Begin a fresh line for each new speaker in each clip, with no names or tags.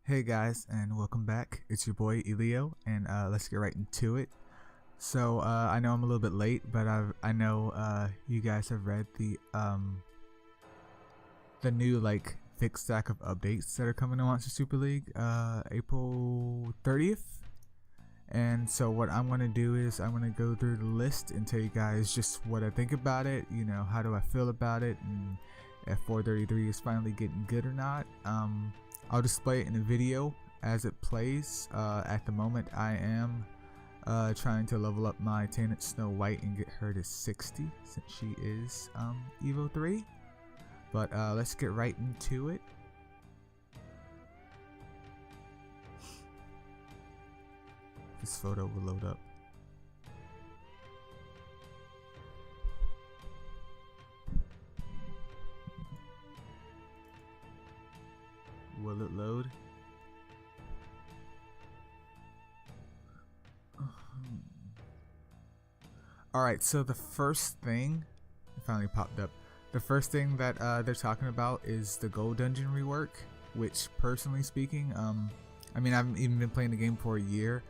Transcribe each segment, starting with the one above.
Hey guys, and welcome back. It's your boy Eileo, and let's get right into it. So I know I'm a little bit late, but I know you guys have read the new fixed stack of updates that are coming to Monster Super League April 30th. And so what I'm gonna do is I'm gonna go through the list and tell you guys just what I think about it. You know, how do I feel about it, and if 433 is finally getting good or not. I'll display it in a video as it plays. At the moment I am trying to level up my Tainted Snow White and get her to 60 since she is Evo 3. But let's get right into it. This photo will load up. Will it load? Alright, so the first thing, it finally popped up. The first thing that they're talking about is the gold dungeon rework, which personally speaking, I mean I haven't even been playing the game for a year,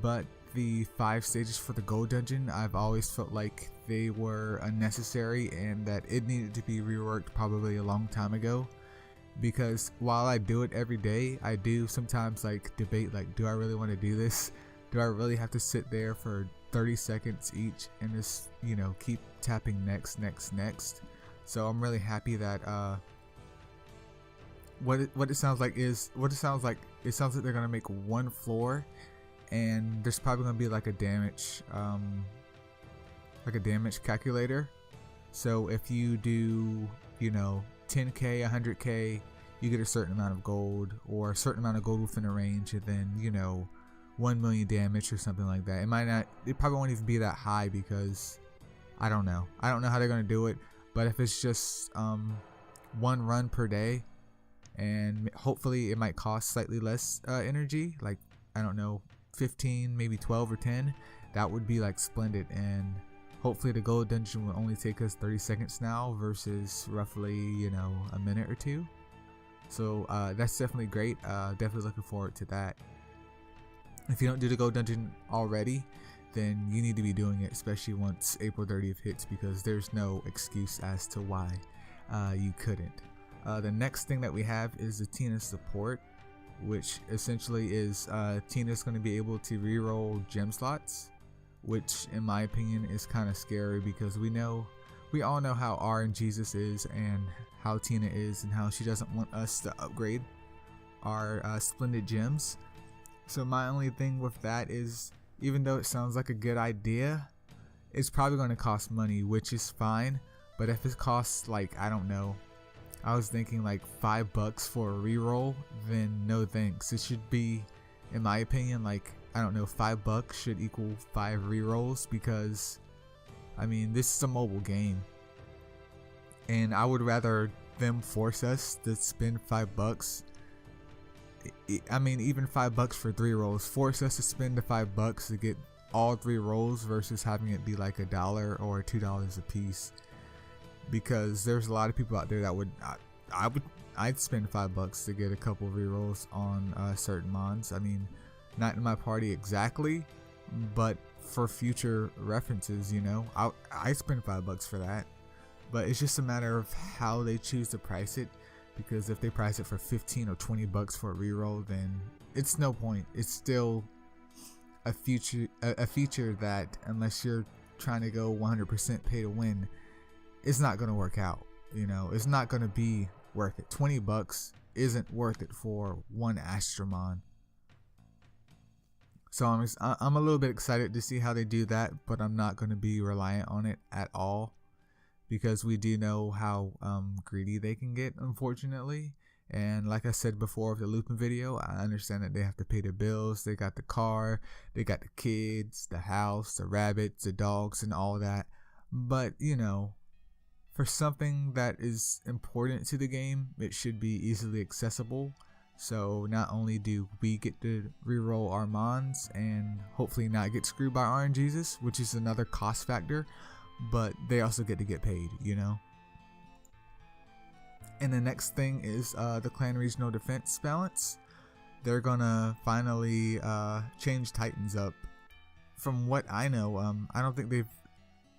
but the 5 stages for the gold dungeon, I've always felt like they were unnecessary and that it needed to be reworked probably a long time ago. Because while I do it every day, I do sometimes debate do I really want to do this? Do I really have to sit there for 30 seconds each and just, you know, keep tapping next. So I'm really happy that it sounds like they're gonna make one floor, and there's probably gonna be like a damage calculator. So if you do, you know, 10k, 100k, you get a certain amount of gold, or a certain amount of gold within a range, and then, you know, 1 million damage or something like that. It probably won't even be that high, because I don't know how they're gonna do it. But if it's just one run per day, and hopefully it might cost slightly less energy, like I don't know, 15, maybe 12 or 10, that would be like splendid. And hopefully the gold dungeon will only take us 30 seconds now versus roughly, you know, a minute or two. So that's definitely great. Definitely looking forward to that. If you don't do the gold dungeon already, then you need to be doing it, especially once April 30th hits, because there's no excuse as to why you couldn't. The next thing that we have is the Tina support, which essentially is Tina's going to be able to reroll gem slots, which in my opinion is kind of scary, because we all know how RNGesus is and how Tina is, and how she doesn't want us to upgrade our splendid gems. So my only thing with that is, even though it sounds like a good idea, it's probably going to cost money, which is fine. But if it costs I don't know, I was thinking $5 for a reroll, then no thanks. It should be, in my opinion, I don't know, $5 should equal 5 rerolls, because I mean, this is a mobile game, and I would rather them force us to spend $5. I mean, even $5 for 3 rolls. Force us to spend the $5 to get all 3 rolls versus having it be like $1 or $2 a piece. Because there's a lot of people out there that I'd spend $5 to get a couple of rerolls on certain mons. I mean, not in my party exactly, but for future references, you know, I spend $5 for that. But it's just a matter of how they choose to price it. Because if they price it for 15 or 20 bucks for a reroll, then it's no point. It's still a feature that, unless you're trying to go 100% pay to win, it's not going to work out. You know, it's not going to be worth it. 20 bucks isn't worth it for one Astromon. So I'm a little bit excited to see how they do that, but I'm not going to be reliant on it at all, because we do know how greedy they can get, unfortunately. And like I said before with the Lupin video, I understand that they have to pay the bills. They got the car, they got the kids, the house, the rabbits, the dogs, and all that. But, you know, for something that is important to the game, it should be easily accessible. So not only do we get to reroll our mons and hopefully not get screwed by RNGesus, which is another cost factor, but they also get to get paid, you know. And the next thing is the clan regional defense balance. they're gonna finally change Titans up. From what I know, I don't think they've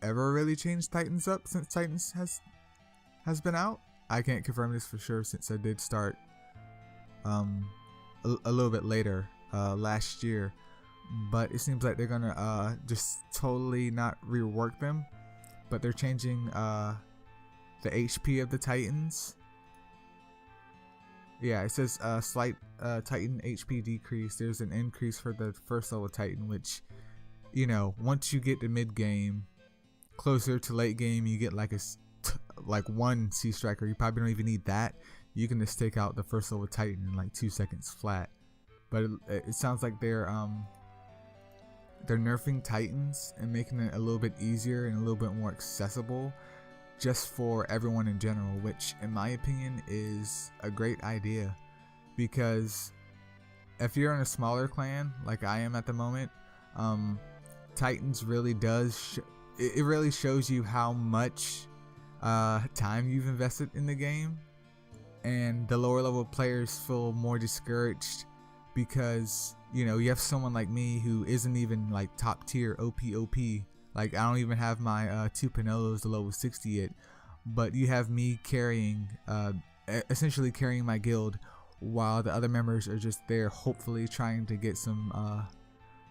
ever really changed Titans up since Titans has been out. I can't confirm this for sure since I did start a little bit later last year, but it seems like they're gonna just totally not rework them, but they're changing the HP of the Titans. Yeah, it says slight Titan HP decrease. There's an increase for the first level Titan, which, you know, once you get to mid game, closer to late game, you get like one Sea Striker. You probably don't even need that. You can just take out the first level Titan in like 2 seconds flat. But it sounds like they're nerfing Titans and making it a little bit easier and a little bit more accessible just for everyone in general, which in my opinion is a great idea, because if you're in a smaller clan like I am at the moment, Titans really does it really shows you how much time you've invested in the game, and the lower level players feel more discouraged because, you know, you have someone like me who isn't even like top tier OP. Like, I don't even have my 2 Panolos to level 60 yet, but you have me carrying, essentially carrying my guild, while the other members are just there hopefully trying to get some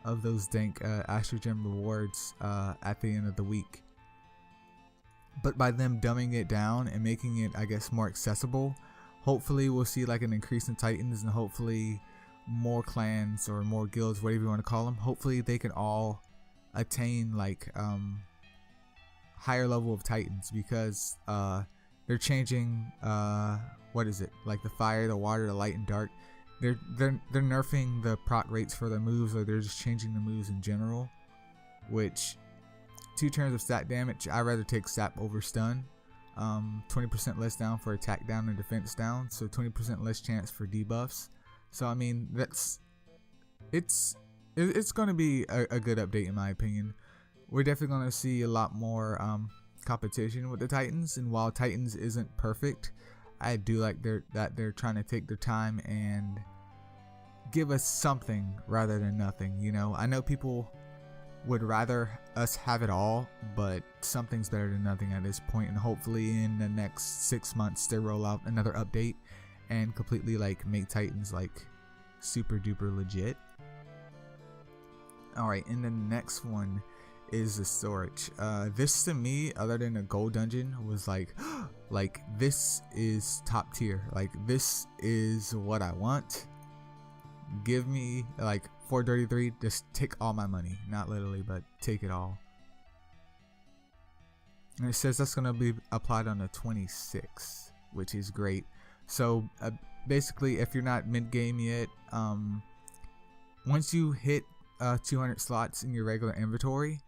of those dank Astro Gem rewards at the end of the week. But by them dumbing it down and making it, I guess, more accessible, hopefully we'll see like an increase in Titans, and hopefully more clans or more guilds, whatever you want to call them, hopefully they can all attain like higher level of Titans, because they're changing what is it, like the fire, the water, the light and dark. They're nerfing the proc rates for their moves, or they're just changing the moves in general, which 2 turns of stat damage, I'd rather take sap over stun. 20% less down for attack down and defense down, so 20% less chance for debuffs. So I mean, it's going to be a good update in my opinion. We're definitely going to see a lot more competition with the Titans, and while Titans isn't perfect, I do like that they're trying to take their time and give us something rather than nothing. You know, I know people would rather us have it all, but something's better than nothing at this point, and hopefully in the next 6 months they roll out another update and completely like make Titans like super duper legit. Alright, and the next one is the storage. This to me, other than a gold dungeon, was like like this is top tier. Like, this is what I want. Give me like 433, just take all my money. Not literally, but take it all. And it says that's gonna be applied on the 26th, which is great. So basically, if you're not mid game yet, once you hit 200 slots in your regular inventory,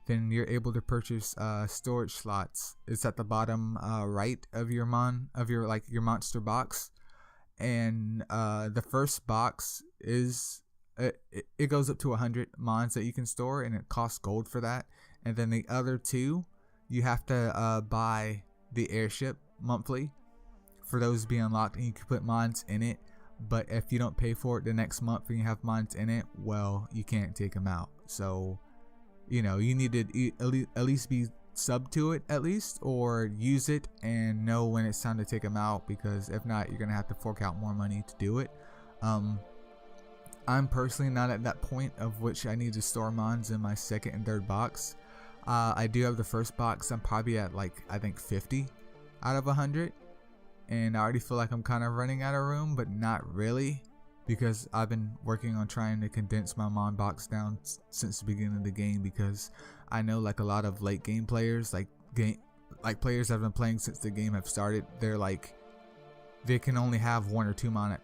then you're able to purchase storage slots. It's at the bottom right of your your monster box, and the first box is it goes up to 100 mons that you can store, and it costs gold for that. And then the other 2, you have to buy the airship monthly for those to be unlocked, and you can put mons in it. But if you don't pay for it the next month and you have mons in it, well, you can't take them out. So, you know, you need to at least be sub to it at least, or use it and know when it's time to take them out, because if not, you're gonna have to fork out more money to do it. I'm personally not at that point of which I need to store mons in my second and third box. I do have the first box. I'm probably at like, I think 50 out of 100. And I already feel like I'm kind of running out of room, but not really, because I've been working on trying to condense my mon box down since the beginning of the game, because I know like a lot of late game players, like players that have been playing since the game have started, they're like, they can only have 1 or 2 mon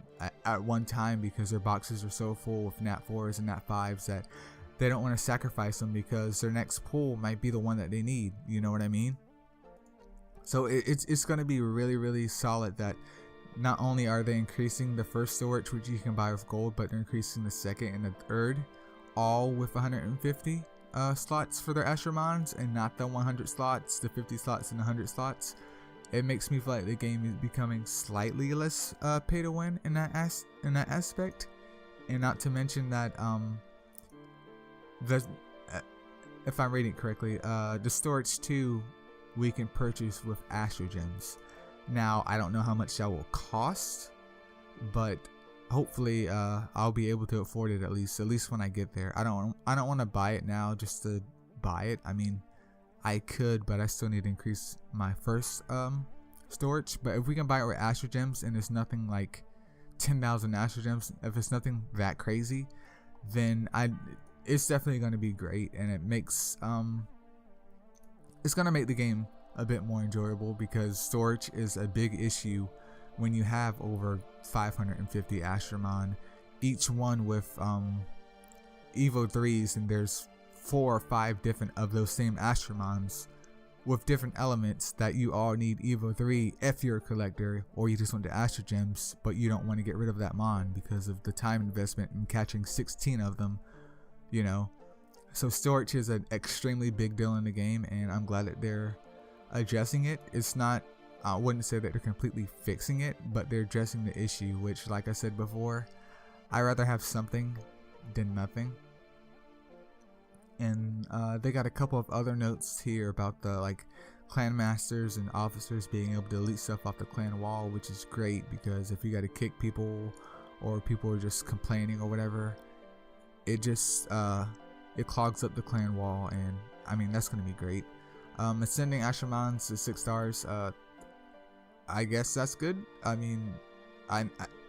at one time, because their boxes are so full with nat 4s and nat 5s that they don't want to sacrifice them, because their next pull might be the one that they need. You know what I mean? So it's going to be really, really solid that not only are they increasing the first storage, which you can buy with gold, but they're increasing the second and the third, all with 150 slots for their Astromons, and not the 100 slots, the 50 slots, and the 100 slots. It makes me feel like the game is becoming slightly less pay to win in that aspect, And not to mention that the if I'm reading it correctly, the storage too we can purchase with Astro Gems. Now I don't know how much that will cost, but hopefully I'll be able to afford it at least when I get there. I don't want to buy it now just to buy it. I mean, I could, but I still need to increase my first storage. But if we can buy it with Astro Gems and it's nothing like 10,000 Astro Gems, if it's nothing that crazy, then it's definitely going to be great, and it makes it's going to make the game a bit more enjoyable, because storage is a big issue when you have over 550 Astromon, each one with Evo 3s, and there's 4 or 5 different of those same Astromons with different elements that you all need Evo 3 if you're a collector, or you just want the Astro Gems but you don't want to get rid of that mon because of the time investment in catching 16 of them, you know. So storage is an extremely big deal in the game, and I'm glad that they're addressing it. It's not, I wouldn't say that they're completely fixing it, but they're addressing the issue, which, like I said before, I'd rather have something than nothing. And they got a couple of other notes here about the clan masters and officers being able to delete stuff off the clan wall, which is great, because if you got to kick people or people are just complaining or whatever, it just it clogs up the clan wall, and I mean, that's gonna be great. Ascending Astromons to 6 stars, I guess that's good. I mean, I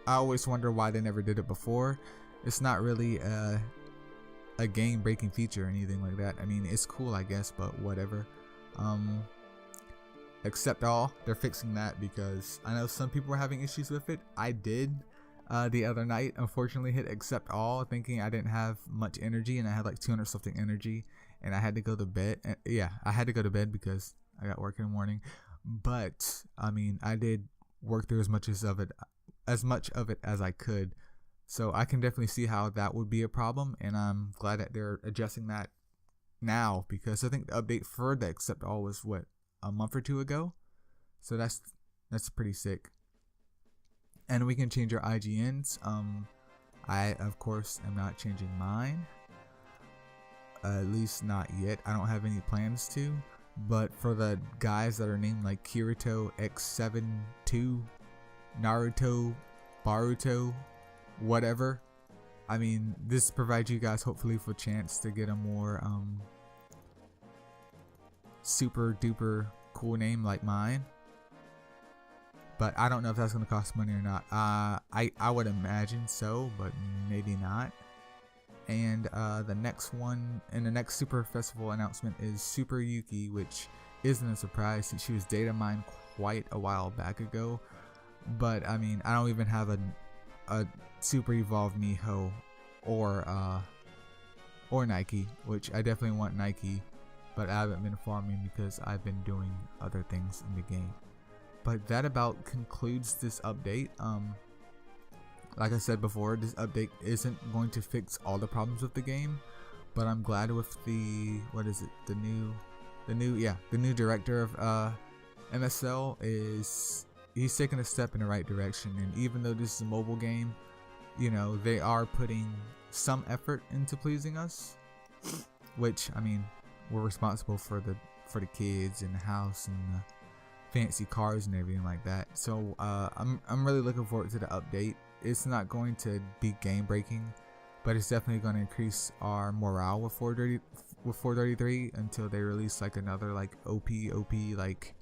always wonder why they never did it before. It's not really a game breaking feature or anything like that. I mean, it's cool, I guess, but whatever. Accept all, they're fixing that, because I know some people were having issues with it. I did the other night, unfortunately, hit accept all thinking I didn't have much energy, and I had like 200 something energy, and I had to go to bed. And yeah, I had to go to bed because I got work in the morning. But I mean, I did work through as much of it as I could. So I can definitely see how that would be a problem, and I'm glad that they're adjusting that now, because I think the update for the accept all was what, a month or 2 ago. So that's pretty sick. And we can change our IGNs. I of course am not changing mine, at least not yet. I don't have any plans to. But for the guys that are named like Kirito X72, Naruto, Baruto, whatever, I mean, this provides you guys hopefully with a chance to get a more super duper cool name like mine. But I don't know if that's going to cost money or not. I would imagine so, but maybe not. And the next one, and the next Super Festival announcement is Super Yuki, which isn't a surprise since she was data mined quite a while back ago. But I mean, I don't even have a Super Evolved Miho or Nike, which I definitely want Nike, but I haven't been farming because I've been doing other things in the game. But that about concludes this update. Like I said before, this update isn't going to fix all the problems with the game, but I'm glad with the, what is it, the new director of MSL he's taking a step in the right direction. And even though this is a mobile game, you know, they are putting some effort into pleasing us, which, I mean, we're responsible for the kids and the house and the fancy cars and everything like that. So I'm really looking forward to the update. It's not going to be game breaking, but it's definitely going to increase our morale with 433 until they release like another like OP like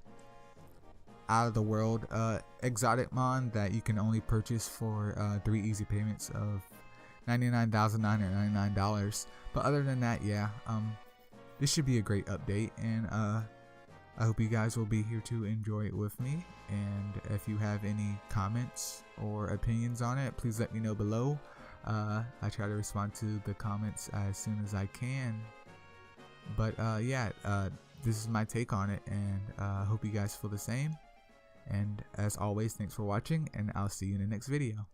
out of the world exotic mon that you can only purchase for 3 easy payments of $99,999. But other than that, yeah, this should be a great update, and I hope you guys will be here to enjoy it with me. And if you have any comments or opinions on it, please let me know below. I try to respond to the comments as soon as I can. But yeah, this is my take on it, and I hope you guys feel the same. And as always, thanks for watching, and I'll see you in the next video.